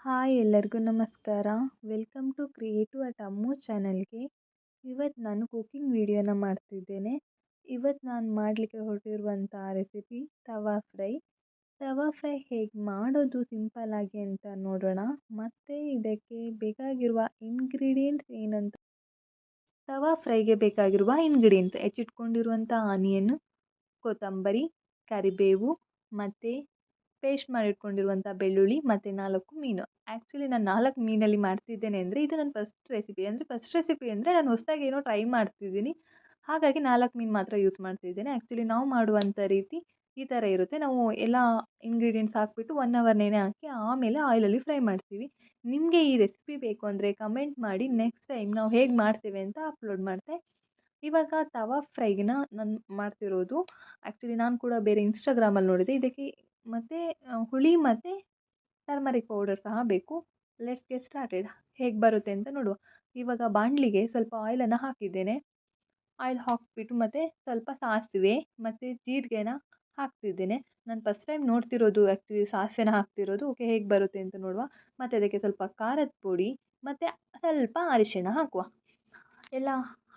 Hi ಎಲ್ಲರಿಗೂ ನಮಸ್ಕಾರ. Welcome to creative at ಅಮ್ಮು ಚಾನಲ್ಗೆ. ಇವತ್ತು ನಾನು ಕುಕಿಂಗ್ ವಿಡಿಯೋನ ಮಾಡ್ತಿದ್ದೇನೆ. ಇವತ್ತು ನಾನು ಮಾಡಲಿಕ್ಕೆ ಹೊರಟಿರುವಂಥ ರೆಸಿಪಿ ತವಾ ಫ್ರೈ. ತವಾ ಫ್ರೈ ಹೇಗೆ ಮಾಡೋದು ಸಿಂಪಲ್ಲಾಗಿ ಅಂತ ನೋಡೋಣ. ಮತ್ತು ಇದಕ್ಕೆ ಬೇಕಾಗಿರುವ ಇಂಗ್ರೀಡಿಯೆಂಟ್ಸ್ ಏನಂತ. ತವಾ ಫ್ರೈಗೆ ಬೇಕಾಗಿರುವ ಇಂಗ್ರೀಡಿಯೆಂಟ್ ಹೆಚ್ಚಿಟ್ಕೊಂಡಿರುವಂಥ ಆನಿಯನ್ನು, ಕೊತ್ತಂಬರಿ, ಕರಿಬೇವು ಮತ್ತು ಪೇಸ್ಟ್ ಮಾಡಿಟ್ಕೊಂಡಿರುವಂಥ ಬೆಳ್ಳುಳ್ಳಿ ಮತ್ತು 4 ಮೀನು. ಆ್ಯಕ್ಚುಲಿ ನಾನು 4 ಮೀನಲ್ಲಿ ಮಾಡ್ತಿದ್ದೇನೆ ಅಂದರೆ ಇದು ನನ್ನ ಫಸ್ಟ್ ರೆಸಿಪಿ ಅಂದರೆ ನಾನು ಹೊಸದಾಗಿ ಏನೋ ಟ್ರೈ ಮಾಡ್ತಿದ್ದೀನಿ. ಹಾಗಾಗಿ 4 ಮೀನು ಮಾತ್ರ ಯೂಸ್ ಮಾಡ್ತಿದ್ದೇನೆ. ಆ್ಯಕ್ಚುಲಿ ನಾವು ಮಾಡುವಂಥ ರೀತಿ ಈ ಥರ ಇರುತ್ತೆ. ನಾವು ಎಲ್ಲ ಇಂಗ್ರೀಡಿಯೆಂಟ್ಸ್ ಹಾಕ್ಬಿಟ್ಟು 1 ಅವರ್ ನೆನೆ ಹಾಕಿ ಆಮೇಲೆ ಆಯಿಲಲ್ಲಿ ಫ್ರೈ ಮಾಡ್ತೀವಿ. ನಿಮಗೆ ಈ ರೆಸಿಪಿ ಬೇಕು ಅಂದರೆ ಕಮೆಂಟ್ ಮಾಡಿ. ನೆಕ್ಸ್ಟ್ ಟೈಮ್ ನಾವು ಹೇಗೆ ಮಾಡ್ತೇವೆ ಅಂತ ಅಪ್ಲೋಡ್ ಮಾಡ್ತೆ. ಇವಾಗ ತವಾ ಫ್ರೈಗಿನ ನಾನು ಮಾಡ್ತಿರೋದು, ಆ್ಯಕ್ಚುಲಿ ನಾನು ಕೂಡ ಬೇರೆ ಇನ್ಸ್ಟಾಗ್ರಾಮಲ್ಲಿ ನೋಡಿದೆ. ಇದಕ್ಕೆ ಮತ್ತು ಹುಳಿ ಮತ್ತು ಟರ್ಮರಿಕ್ ಪೌಡರ್ ಸಹ ಬೇಕು. Let's get started. ಹೇಗೆ ಬರುತ್ತೆ ಅಂತ ನೋಡುವ. ಇವಾಗ ಬಾಣಲಿಗೆ ಸ್ವಲ್ಪ ಆಯಿಲನ್ನು ಹಾಕಿದ್ದೇನೆ. ಆಯಿಲ್ ಹಾಕಿಬಿಟ್ಟು ಮತ್ತು ಸ್ವಲ್ಪ ಸಾಸಿವೆ ಮತ್ತು ಜೀರಿಗೆನ ಹಾಕ್ತಿದ್ದೇನೆ. ನಾನು ಫಸ್ಟ್ ಟೈಮ್ ನೋಡ್ತಿರೋದು ಆ್ಯಕ್ಚುಲಿ ಸಾಸಿವೆನ ಹಾಕ್ತಿರೋದು. ಓಕೆ, ಹೇಗೆ ಬರುತ್ತೆ ಅಂತ ನೋಡುವ. ಮತ್ತು ಅದಕ್ಕೆ ಸ್ವಲ್ಪ ಖಾರದ ಪುಡಿ ಮತ್ತು ಸ್ವಲ್ಪ ಅರಿಶಿಣ ಹಾಕುವ. ಎಲ್ಲ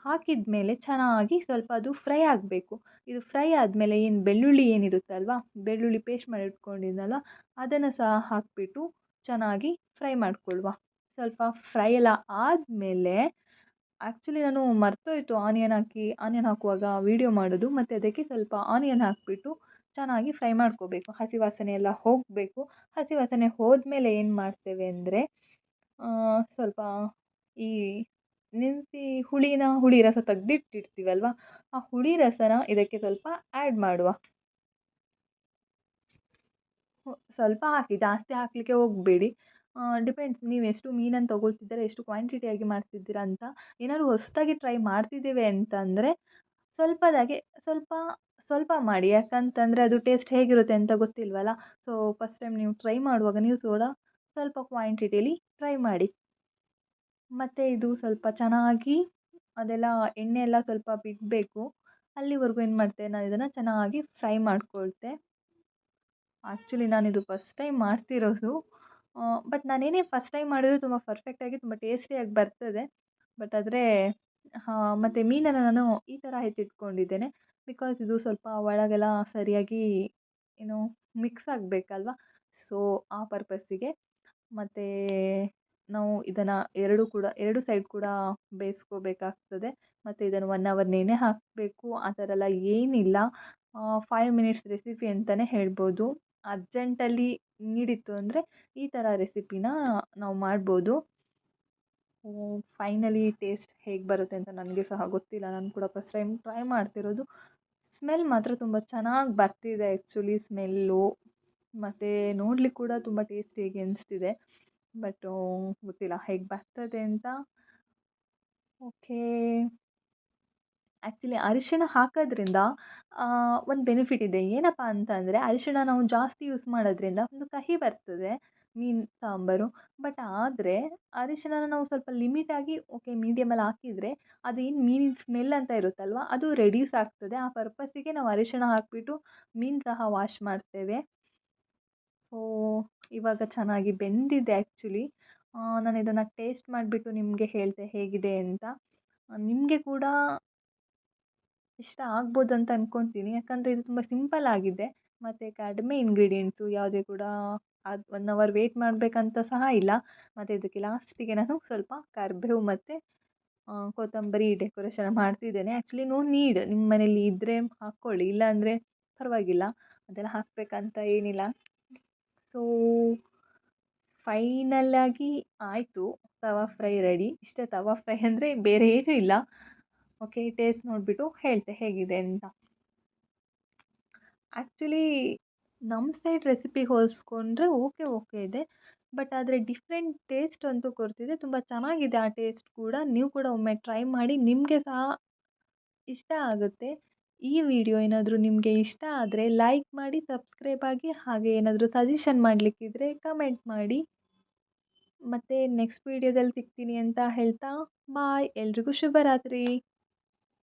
ಹಾಕಿದ ಮೇಲೆ ಚೆನ್ನಾಗಿ ಸ್ವಲ್ಪ ಅದು ಫ್ರೈ ಆಗಬೇಕು. ಇದು ಫ್ರೈ ಆದಮೇಲೆ ಬೆಳ್ಳುಳ್ಳಿ ಏನಿರುತ್ತಲ್ವ, ಬೆಳ್ಳುಳ್ಳಿ ಪೇಸ್ಟ್ ಮಾಡಿ ಇಟ್ಕೊಂಡಿದ್ನಲ್ವ, ಅದನ್ನು ಸಹ ಹಾಕಿಬಿಟ್ಟು ಚೆನ್ನಾಗಿ ಫ್ರೈ ಮಾಡಿಕೊಳ್ಳುವ. ಸ್ವಲ್ಪ ಫ್ರೈ ಎಲ್ಲ ಆದಮೇಲೆ, ಆ್ಯಕ್ಚುಲಿ ನಾನು ಮರ್ತೋಯ್ತು ಆನಿಯನ್ ಹಾಕುವಾಗ ವೀಡಿಯೋ ಮಾಡೋದು. ಮತ್ತು ಅದಕ್ಕೆ ಸ್ವಲ್ಪ ಆನಿಯನ್ ಹಾಕಿಬಿಟ್ಟು ಚೆನ್ನಾಗಿ ಫ್ರೈ ಮಾಡ್ಕೋಬೇಕು. ಹಸಿ ವಾಸನೆ ಎಲ್ಲ ಹೋಗಬೇಕು. ಹಸಿ ವಾಸನೆ ಹೋದ್ಮೇಲೆ ಏನು ಮಾಡ್ತೇವೆ ಅಂದರೆ, ಸ್ವಲ್ಪ ಈ ಹುಳಿ ರಸ ತೆಗ್ದಿಟ್ಟಿರ್ತೀವಲ್ವ, ಆ ಹುಳಿ ರಸನ ಇದಕ್ಕೆ ಸ್ವಲ್ಪ ಆ್ಯಡ್ ಮಾಡುವ. ಸ್ವಲ್ಪ ಹಾಕಿ, ಜಾಸ್ತಿ ಹಾಕಲಿಕ್ಕೆ ಹೋಗಬೇಡಿ. ಡಿಪೆಂಡ್ಸ್ ನೀವು ಎಷ್ಟು ಮೀನನ್ನು ತೊಗೊಳ್ತಿದ್ದೀರಾ, ಎಷ್ಟು ಕ್ವಾಂಟಿಟಿಯಾಗಿ ಮಾಡ್ತಿದ್ದೀರಾ ಅಂತ. ಏನಾದ್ರು ಹೊಸದಾಗಿ ಟ್ರೈ ಮಾಡ್ತಿದ್ದೇವೆ ಅಂತಂದರೆ ಸ್ವಲ್ಪದಾಗೆ ಸ್ವಲ್ಪ ಸ್ವಲ್ಪ ಮಾಡಿ. ಯಾಕಂತಂದರೆ ಅದು ಟೇಸ್ಟ್ ಹೇಗಿರುತ್ತೆ ಅಂತ ಗೊತ್ತಿಲ್ವಲ್ಲ. ಸೊ ಫಸ್ಟ್ ಟೈಮ್ ನೀವು ಟ್ರೈ ಮಾಡುವಾಗ ನೀವು ಕೂಡ ಸ್ವಲ್ಪ ಕ್ವಾಂಟಿಟಿಯಲ್ಲಿ ಟ್ರೈ ಮಾಡಿ. ಮತ್ತು ಇದು ಸ್ವಲ್ಪ ಚೆನ್ನಾಗಿ ಅದೆಲ್ಲ ಎಣ್ಣೆ ಎಲ್ಲ ಸ್ವಲ್ಪ ಬಿಡಬೇಕು. ಅಲ್ಲಿವರೆಗೂ ಏನು ಮಾಡ್ತೆ, ನಾನು ಇದನ್ನು ಚೆನ್ನಾಗಿ ಫ್ರೈ ಮಾಡ್ಕೊಳ್ತೆ. ಆ್ಯಕ್ಚುಲಿ ನಾನಿದು ಫಸ್ಟ್ ಟೈಮ್ ಮಾಡ್ತಿರೋದು. ಬಟ್ ನಾನೇನೇ ಫಸ್ಟ್ ಟೈಮ್ ಮಾಡಿದ್ರು ತುಂಬ ಪರ್ಫೆಕ್ಟಾಗಿ ತುಂಬ ಟೇಸ್ಟಿಯಾಗಿ ಬರ್ತದೆ. ಬಟ್ ಆದರೆ ಮತ್ತು ಮೀನನ್ನು ನಾನು ಈ ಥರ ಹೆಚ್ಚಿಟ್ಕೊಂಡಿದ್ದೇನೆ. ಬಿಕಾಸ್ ಇದು ಸ್ವಲ್ಪ ಒಳಗೆಲ್ಲ ಸರಿಯಾಗಿ ಏನು ಮಿಕ್ಸ್ ಆಗಬೇಕಲ್ವ. ಸೊ ಆ ಪರ್ಪಸ್ಸಿಗೆ. ಮತ್ತು ನಾವು ಇದನ್ನು ಎರಡು ಸೈಡ್ ಕೂಡ ಬೇಯಿಸ್ಕೋಬೇಕಾಗ್ತದೆ. ಮತ್ತು ಇದನ್ನು 1 ಅವರ್ ನೆನೆ ಹಾಕಬೇಕು. ಆ ಥರ ಎಲ್ಲ ಏನಿಲ್ಲ. 5 ಮಿನಿಟ್ಸ್ ರೆಸಿಪಿ ಅಂತಲೇ ಹೇಳ್ಬೋದು. ಅರ್ಜೆಂಟಲ್ಲಿ ನೀಡಿತ್ತು ಅಂದರೆ ಈ ಥರ ರೆಸಿಪಿನ ನಾವು ಮಾಡ್ಬೋದು. ಫೈನಲಿ ಟೇಸ್ಟ್ ಹೇಗೆ ಬರುತ್ತೆ ಅಂತ ನನಗೆ ಸಹ ಗೊತ್ತಿಲ್ಲ. ನಾನು ಕೂಡ ಫಸ್ಟ್ ಟೈಮ್ ಟ್ರೈ ಮಾಡ್ತಿರೋದು. ಸ್ಮೆಲ್ ಮಾತ್ರ ತುಂಬ ಚೆನ್ನಾಗಿ ಬರ್ತಿದೆ ಆ್ಯಕ್ಚುಲಿ ಸ್ಮೆಲ್ಲು. ಮತ್ತು ನೋಡ್ಲಿಕ್ಕೆ ಕೂಡ ತುಂಬ ಟೇಸ್ಟಿಯಾಗಿ ಅನಿಸ್ತಿದೆ. ಬಟ್ ಗೊತ್ತಿಲ್ಲ ಹೇಗೆ ಬರ್ತದೆ ಅಂತ. ಓಕೆ, ಆ್ಯಕ್ಚುಲಿ ಅರಿಶಿಣ ಹಾಕೋದ್ರಿಂದ ಒಂದು ಬೆನಿಫಿಟ್ ಇದೆ. ಏನಪ್ಪ ಅಂತಂದರೆ ಅರಿಶಿಣ ನಾವು ಜಾಸ್ತಿ ಯೂಸ್ ಮಾಡೋದ್ರಿಂದ ಒಂದು ಕಹಿ ಬರ್ತದೆ ಮೀನು ಸಾಂಬಾರು. ಬಟ್ ಆದರೆ ಅರಿಶಿಣನ ನಾವು ಸ್ವಲ್ಪ ಲಿಮಿಟಾಗಿ ಓಕೆ ಮೀಡಿಯಮಲ್ಲಿ ಹಾಕಿದರೆ ಅದೇನು ಮೀನಿನ ಸ್ಮೆಲ್ ಅಂತ ಇರುತ್ತಲ್ವ, ಅದು ರೆಡ್ಯೂಸ್ ಆಗ್ತದೆ. ಆ ಪರ್ಪಸ್ಸಿಗೆ ನಾವು ಅರಿಶಿಣ ಹಾಕಿಬಿಟ್ಟು ಮೀನು ಸಹ ವಾಶ್ ಮಾಡ್ತೇವೆ. ಸೊ ಇವಾಗ ಚೆನ್ನಾಗಿ ಬೆಂದಿದೆ ಆ್ಯಕ್ಚುಲಿ. ನಾನು ಇದನ್ನು ಟೇಸ್ಟ್ ಮಾಡಿಬಿಟ್ಟು ನಿಮಗೆ ಹೇಳ್ತೆ ಹೇಗಿದೆ ಅಂತ. ನಿಮಗೆ ಕೂಡ ಇಷ್ಟ ಆಗ್ಬೋದು ಅಂತ ಅಂದ್ಕೊತೀನಿ. ಯಾಕಂದರೆ ಇದು ತುಂಬ ಸಿಂಪಲ್ ಆಗಿದೆ ಮತ್ತು ಕಡಿಮೆ ಇಂಗ್ರೀಡಿಯೆಂಟ್ಸು. ಯಾವುದೇ ಕೂಡ 1 ಅವರ್ ವೇಟ್ ಮಾಡಬೇಕಂತ ಸಹ ಇಲ್ಲ. ಮತ್ತು ಇದಕ್ಕೆ ಲಾಸ್ಟಿಗೆ ನಾನು ಸ್ವಲ್ಪ ಕರಿಬೇವು ಮತ್ತು ಕೊತ್ತಂಬರಿ ಡೆಕೋರೇಷನ್ ಮಾಡ್ತಿದ್ದೇನೆ. ಆ್ಯಕ್ಚುಲಿ ನೋ ನೀಡ್, ನಿಮ್ಮ ಮನೇಲಿ ಇದ್ದರೆ ಹಾಕ್ಕೊಳ್ಳಿ, ಇಲ್ಲಾಂದರೆ ಪರವಾಗಿಲ್ಲ, ಅದೆಲ್ಲ ಹಾಕಬೇಕಂತ ಏನಿಲ್ಲ. ಸೊ ಫೈನಲಾಗಿ ಆಯಿತು, ತವಾ ಫ್ರೈ ರೆಡಿ. ಇಷ್ಟೇ ತವಾ ಫ್ರೈ ಅಂದರೆ ಬೇರೆ ಏನೂ ಇಲ್ಲ. ಓಕೆ, ಟೇಸ್ಟ್ ನೋಡಿಬಿಟ್ಟು ಹೇಳ್ತೆ ಹೇಗಿದೆ ಅಂತ. ಆ್ಯಕ್ಚುಲಿ ನಮ್ಮ ಸೈಡ್ ರೆಸಿಪಿ ಹೋಲಿಸ್ಕೊಂಡ್ರೆ ಓಕೆ ಇದೆ. ಬಟ್ ಆದರೆ ಡಿಫ್ರೆಂಟ್ ಟೇಸ್ಟ್ ಅಂತೂ ಕೊಡ್ತಿದೆ. ತುಂಬ ಚೆನ್ನಾಗಿದೆ ಆ ಟೇಸ್ಟ್ ಕೂಡ. ನೀವು ಕೂಡ ಒಮ್ಮೆ ಟ್ರೈ ಮಾಡಿ, ನಿಮಗೆ ಸಹ ಇಷ್ಟ ಆಗುತ್ತೆ. ಈ ವಿಡಿಯೋ ಏನಾದರೂ ನಿಮಗೆ ಇಷ್ಟ ಆದರೆ ಲೈಕ್ ಮಾಡಿ, ಸಬ್ಸ್ಕ್ರೈಬ್ ಆಗಿ. ಹಾಗೆ ಏನಾದರೂ ಸಜೆಷನ್ ಮಾಡಲಿಕ್ಕಿದ್ರೆ ಕಮೆಂಟ್ ಮಾಡಿ. ಮತ್ತು ನೆಕ್ಸ್ಟ್ ವೀಡಿಯೋದಲ್ಲಿ ಸಿಗ್ತೀನಿ ಅಂತ ಹೇಳ್ತಾ ಬಾಯ್. ಎಲ್ರಿಗೂ ಶುಭರಾತ್ರಿ.